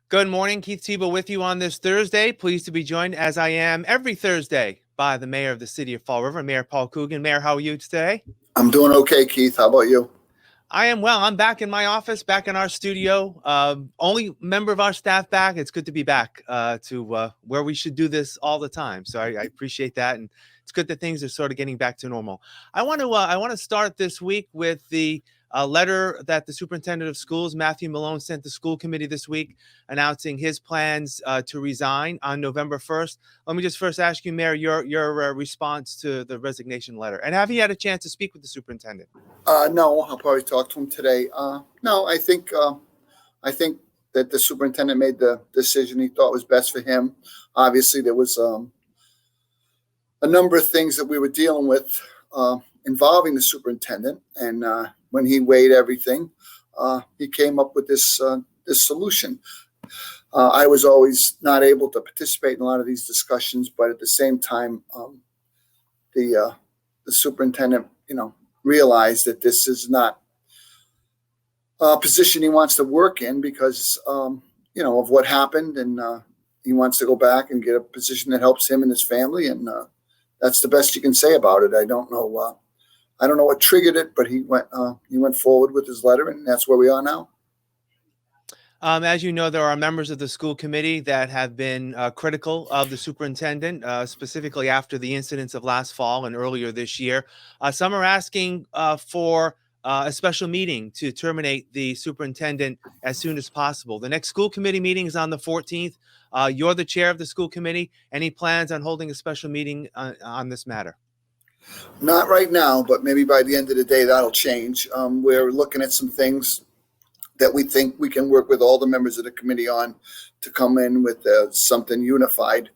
Good morning, Keith Tebow with you on this Thursday. Pleased to be joined, as I am every Thursday, by the mayor of the city of Fall River, Mayor Paul Coogan. Mayor, how are you today? I'm doing okay, Keith. How about you? I am well. I'm back in my office, back in our studio. Only member of our staff back. It's good to be back to where we should do this all the time. So I appreciate that, and it's good that things are sort of getting back to normal. I want to start this week with the letter that the superintendent of schools, Matthew Malone, sent the school committee this week, announcing his plans to resign on November 1st. Let me just first ask you, Mayor, your response to the resignation letter, and have you had a chance to speak with the superintendent? No, I'll probably talk to him today. No, I think that the superintendent made the decision he thought was best for him. Obviously, there was a number of things that we were dealing with involving the superintendent, and when he weighed everything, he came up with this solution. I was always not able to participate in a lot of these discussions, but at the same time, the superintendent, realized that this is not a position he wants to work in because, of what happened, and he wants to go back and get a position that helps him and his family, and that's the best you can say about it. I don't know. I don't know what triggered it, but he went forward with his letter, and that's where we are now. As you know, there are members of the school committee that have been critical of the superintendent, specifically after the incidents of last fall and earlier this year. Some are asking for a special meeting to terminate the superintendent as soon as possible. The next school committee meeting is on the 14th. You're the chair of the school committee. Any plans on holding a special meeting on this matter? Not right now, but maybe by the end of the day, that'll change. We're looking at some things that we think we can work with all the members of the committee on to come in with something unified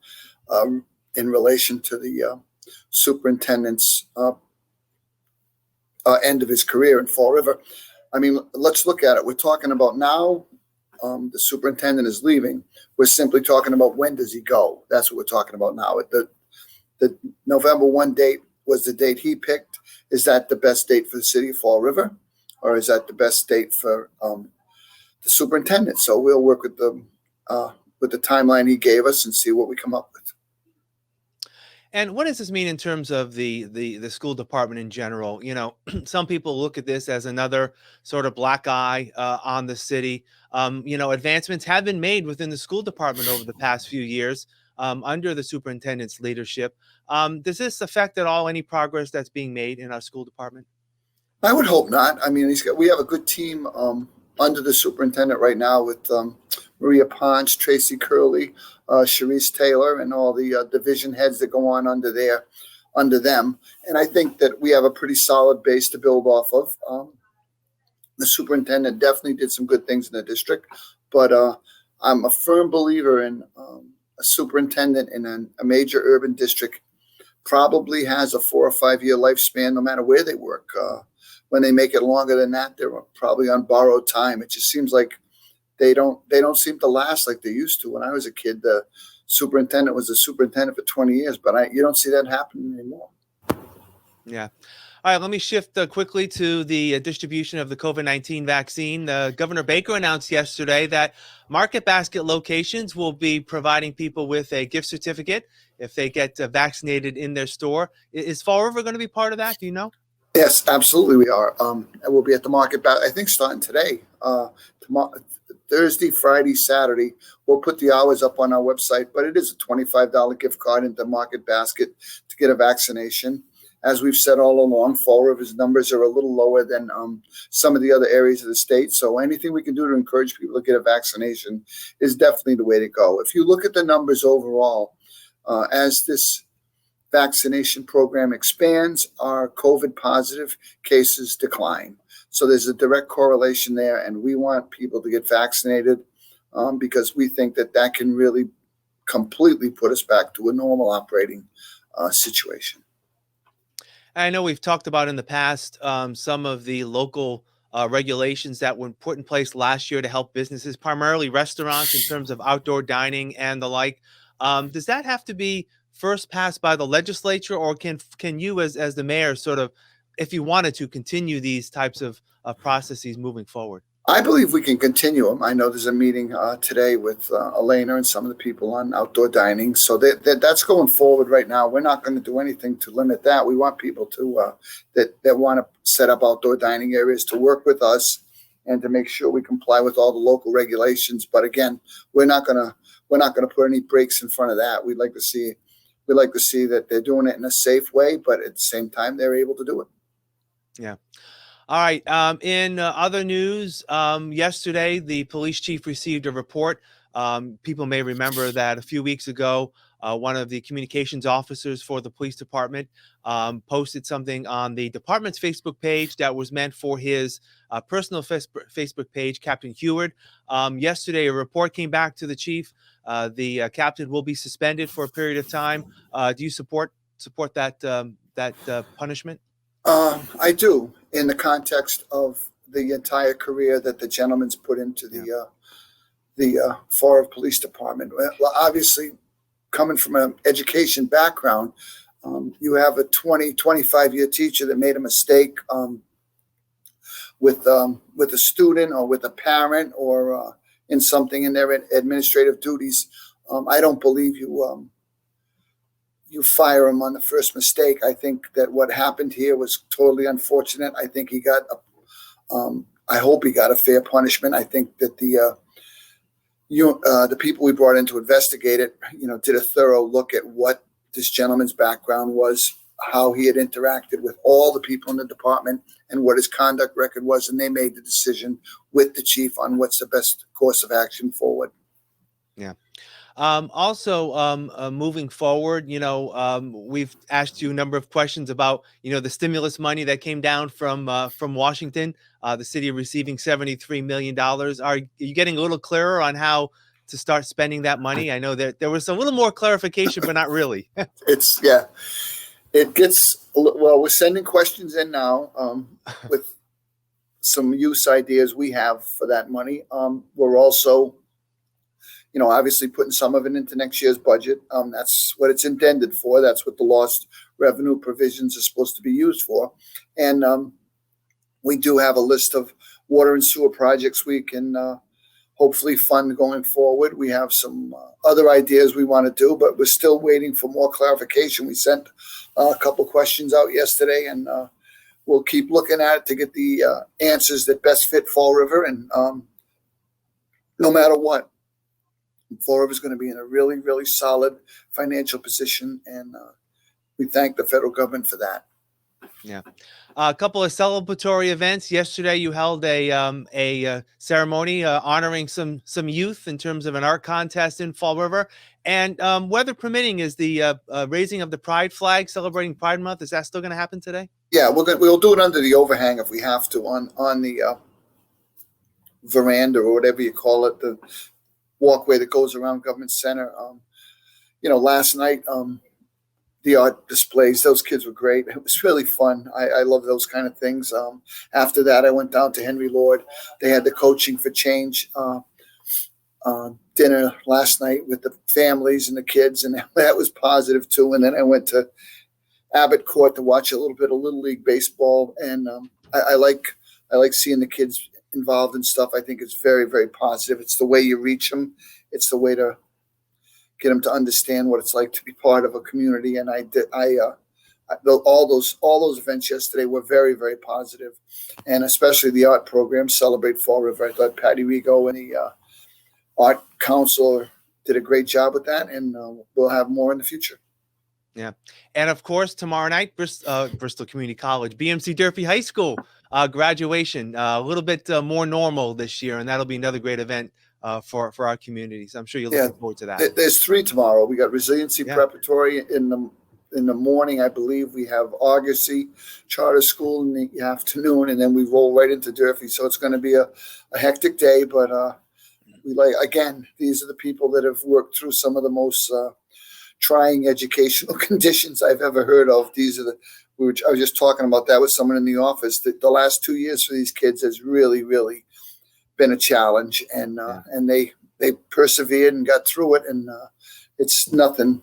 in relation to the superintendent's end of his career in Fall River. I mean, let's look at it. We're talking about now the superintendent is leaving. We're simply talking about when does he go. That's what we're talking about now. The November 1 date was the date he picked. Is that the best date for the city of Fall River? Or is that the best date for the superintendent? So we'll work with the timeline he gave us and see what we come up with. And what does this mean in terms of the school department in general? Some people look at this as another sort of black eye on the city. Advancements have been made within the school department over the past few years under the superintendent's leadership. Does this affect at all any progress that's being made in our school department? I would hope not. I mean, we have a good team under the superintendent right now with Maria Ponch, Tracy Curley, Sharice Taylor, and all the division heads that go on under them. And I think that we have a pretty solid base to build off of. The superintendent definitely did some good things in the district, but I'm a firm believer in a superintendent in a major urban district probably has a 4 or 5 year lifespan, no matter where they work. When they make it longer than that, they're probably on borrowed time. It just seems like they don't seem to last like they used to. When I was a kid, the superintendent was a superintendent for 20 years, but you don't see that happening anymore. Yeah. All right, let me shift quickly to the distribution of the COVID-19 vaccine. Governor Baker announced yesterday that Market Basket locations will be providing people with a gift certificate if they get vaccinated in their store. Is Fall River going to be part of that? Do you know? Yes, absolutely we are. We'll be at the Market Basket, I think, starting today. Thursday, Friday, Saturday. We'll put the hours up on our website, but it is a $25 gift card into Market Basket to get a vaccination. As we've said all along, Fall River's numbers are a little lower than some of the other areas of the state. So anything we can do to encourage people to get a vaccination is definitely the way to go. If you look at the numbers overall, as this vaccination program expands, our COVID positive cases decline. So there's a direct correlation there, and we want people to get vaccinated because we think that can really completely put us back to a normal operating situation. I know we've talked about in the past some of the local regulations that were put in place last year to help businesses, primarily restaurants, in terms of outdoor dining and the like. Does that have to be first passed by the legislature, or can you as the mayor sort of, if you wanted to, continue these types of processes moving forward? I believe we can continue them. I know there's a meeting today with Elena and some of the people on outdoor dining. So that's going forward right now. We're not going to do anything to limit that. We want people to that want to set up outdoor dining areas to work with us and to make sure we comply with all the local regulations. But again, we're not going to put any brakes in front of that. We'd like to see that they're doing it in a safe way, but at the same time, they're able to do it. Yeah. All right. In other news, yesterday, the police chief received a report. People may remember that a few weeks ago, one of the communications officers for the police department posted something on the department's Facebook page that was meant for his personal Facebook page, Captain Heward. Yesterday, a report came back to the chief. The captain will be suspended for a period of time. Do you support that punishment? I do, in the context of the entire career that the gentleman's put into the Fall River Police Department. Well, obviously, coming from an education background, you have a 25-year teacher that made a mistake with a student or with a parent or in something in their administrative duties. I don't believe you fire him on the first mistake. I think that what happened here was totally unfortunate. I think he got I hope he got a fair punishment. I think that the people we brought in to investigate it, did a thorough look at what this gentleman's background was, how he had interacted with all the people in the department, and what his conduct record was, and they made the decision with the chief on what's the best course of action forward. Yeah. Also, moving forward, we've asked you a number of questions about, the stimulus money that came down from Washington, the city receiving $73 million. Are you getting a little clearer on how to start spending that money? I know that there was a little more clarification, but not really. It gets, well, we're sending questions in now with some use ideas we have for that money. We're also obviously putting some of it into next year's budget. That's what it's intended for. That's what the lost revenue provisions are supposed to be used for. And we do have a list of water and sewer projects we can hopefully fund going forward. We have some other ideas we want to do, but we're still waiting for more clarification. We sent a couple questions out yesterday, and we'll keep looking at it to get the answers that best fit Fall River. And no matter what, Fall River is going to be in a really, really solid financial position, and we thank the federal government for that. Yeah. A couple of celebratory events. Yesterday, you held a ceremony honoring some youth in terms of an art contest in Fall River. And weather permitting, is the raising of the Pride flag celebrating Pride Month. Is that still going to happen today? Yeah, we'll do it under the overhang if we have to on the veranda or whatever you call it, the walkway that goes around Government Center. Last night, the art displays, those kids were great. It was really fun. I love those kind of things. After that, I went down to Henry Lord. They had the Coaching for Change dinner last night with the families and the kids, and that was positive too. And then I went to Abbott Court to watch a little bit of Little League baseball, and I like seeing the kids involved in stuff. I think it's very, very positive. It's the way you reach them. It's the way to get them to understand what it's like to be part of a community. And all those events yesterday were very, very positive, and especially the art program, Celebrate Fall River. I thought Patty Rigo and the art council did a great job with that, and we'll have more in the future. Yeah. And of course, tomorrow night, Bristol Community College, BMC Durfee High School graduation, a little bit more normal this year. And that'll be another great event for our communities. I'm sure you're looking forward to that. There's 3 tomorrow. We got Resiliency Preparatory in the morning. I believe we have Argosy Charter School in the afternoon, and then we roll right into Durfee. So it's going to be a hectic day, but these are the people that have worked through some of the most trying educational conditions I've ever heard of. I was just talking about that with someone in the office. The last 2 years for these kids has really, really been a challenge, and they persevered and got through it. And it's nothing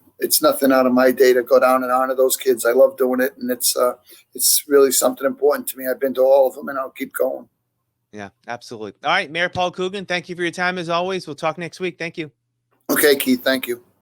out of my day to go down and honor those kids. I love doing it, and it's really something important to me. I've been to all of them, and I'll keep going. Yeah, absolutely. All right, Mayor Paul Coogan, thank you for your time as always. We'll talk next week. Thank you. Okay, Keith, thank you.